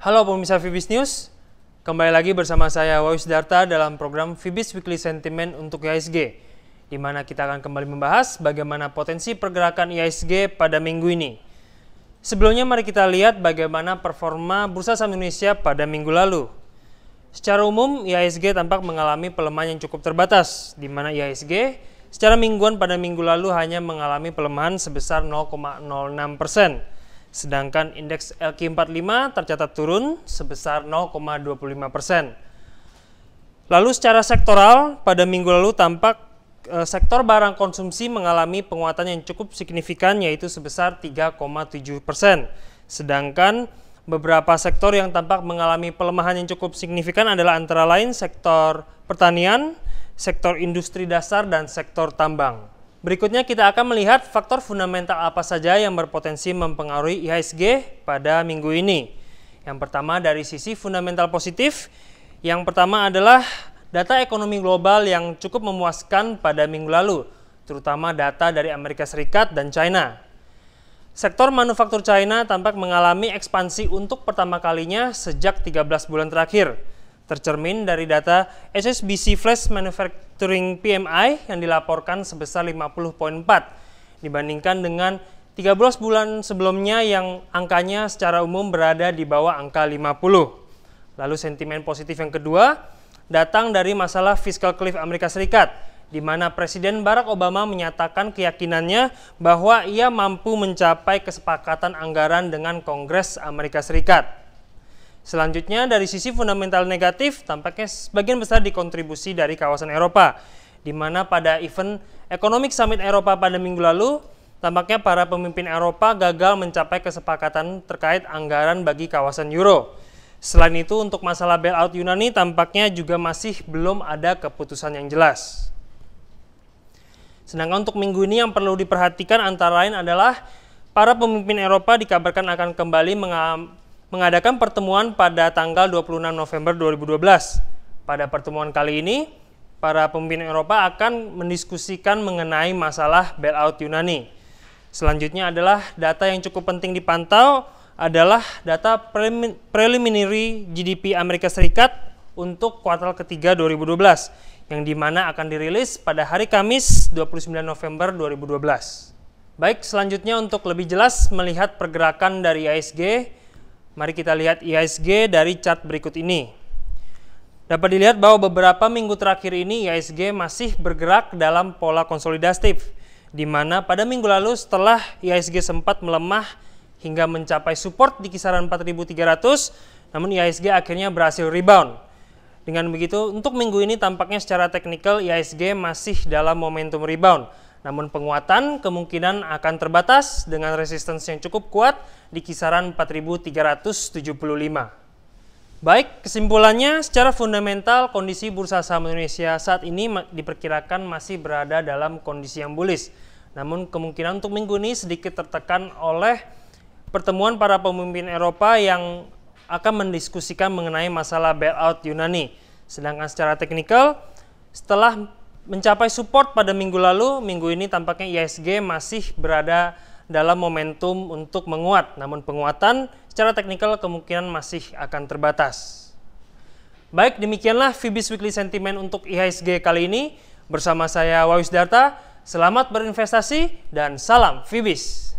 Halo pemirsa Fibis News, kembali lagi bersama saya Wawis Darta dalam program Fibis Weekly Sentiment untuk IHSG, di mana kita akan kembali membahas bagaimana potensi pergerakan IHSG pada minggu ini. Sebelumnya mari kita lihat bagaimana performa Bursa Saham Indonesia pada minggu lalu. Secara umum, IHSG tampak mengalami pelemahan yang cukup terbatas, di mana IHSG secara mingguan pada minggu lalu hanya mengalami pelemahan sebesar 0,06%. Sedangkan indeks LQ45 tercatat turun sebesar 0,25%. Lalu secara sektoral, pada minggu lalu tampak sektor barang konsumsi mengalami penguatan yang cukup signifikan yaitu sebesar 3,7%. Sedangkan beberapa sektor yang tampak mengalami pelemahan yang cukup signifikan adalah antara lain sektor pertanian, sektor industri dasar, dan sektor tambang. Berikutnya kita akan melihat faktor fundamental apa saja yang berpotensi mempengaruhi IHSG pada minggu ini. Yang pertama dari sisi fundamental positif, yang pertama adalah data ekonomi global yang cukup memuaskan pada minggu lalu, terutama data dari Amerika Serikat dan China. Sektor manufaktur China tampak mengalami ekspansi untuk pertama kalinya sejak 13 bulan terakhir, tercermin dari data HSBC Flash Manufacturing PMI yang dilaporkan sebesar 50,4 dibandingkan dengan 13 bulan sebelumnya yang angkanya secara umum berada di bawah angka 50. Lalu sentimen positif yang kedua datang dari masalah fiscal cliff Amerika Serikat, di mana Presiden Barack Obama menyatakan keyakinannya bahwa ia mampu mencapai kesepakatan anggaran dengan Kongres Amerika Serikat. Selanjutnya dari sisi fundamental negatif tampaknya sebagian besar dikontribusi dari kawasan Eropa, di mana pada event Economic Summit Eropa pada minggu lalu tampaknya para pemimpin Eropa gagal mencapai kesepakatan terkait anggaran bagi kawasan Euro. Selain itu untuk masalah bailout Yunani tampaknya juga masih belum ada keputusan yang jelas. Sedangkan untuk minggu ini yang perlu diperhatikan antara lain adalah para pemimpin Eropa dikabarkan akan kembali mengadakan pertemuan pada tanggal 26 November 2012. Pada pertemuan kali ini, para pemimpin Eropa akan mendiskusikan mengenai masalah bailout Yunani. Selanjutnya adalah data yang cukup penting dipantau adalah data preliminary GDP Amerika Serikat untuk kuartal ketiga 2012, yang dimana akan dirilis pada hari Kamis 29 November 2012. Baik, selanjutnya untuk lebih jelas melihat pergerakan dari IHSG, mari kita lihat IHSG dari chart berikut ini. Dapat dilihat bahwa beberapa minggu terakhir ini IHSG masih bergerak dalam pola konsolidatif, di mana pada minggu lalu setelah IHSG sempat melemah hingga mencapai support di kisaran 4.300, namun IHSG akhirnya berhasil rebound. Dengan begitu, untuk minggu ini tampaknya secara teknikal IHSG masih dalam momentum rebound. Namun penguatan kemungkinan akan terbatas dengan resistance yang cukup kuat di kisaran 4.375. Baik, kesimpulannya secara fundamental kondisi Bursa Saham Indonesia saat ini diperkirakan masih berada dalam kondisi yang bullish. Namun kemungkinan untuk minggu ini sedikit tertekan oleh pertemuan para pemimpin Eropa yang akan mendiskusikan mengenai masalah bailout Yunani. Sedangkan secara teknikal, setelah mencapai support pada minggu lalu, minggu ini tampaknya IHSG masih berada dalam momentum untuk menguat. Namun penguatan secara teknikal kemungkinan masih akan terbatas. Baik, demikianlah Fibis Weekly Sentiment untuk IHSG kali ini. Bersama saya Wawis Darta, selamat berinvestasi dan salam Fibis.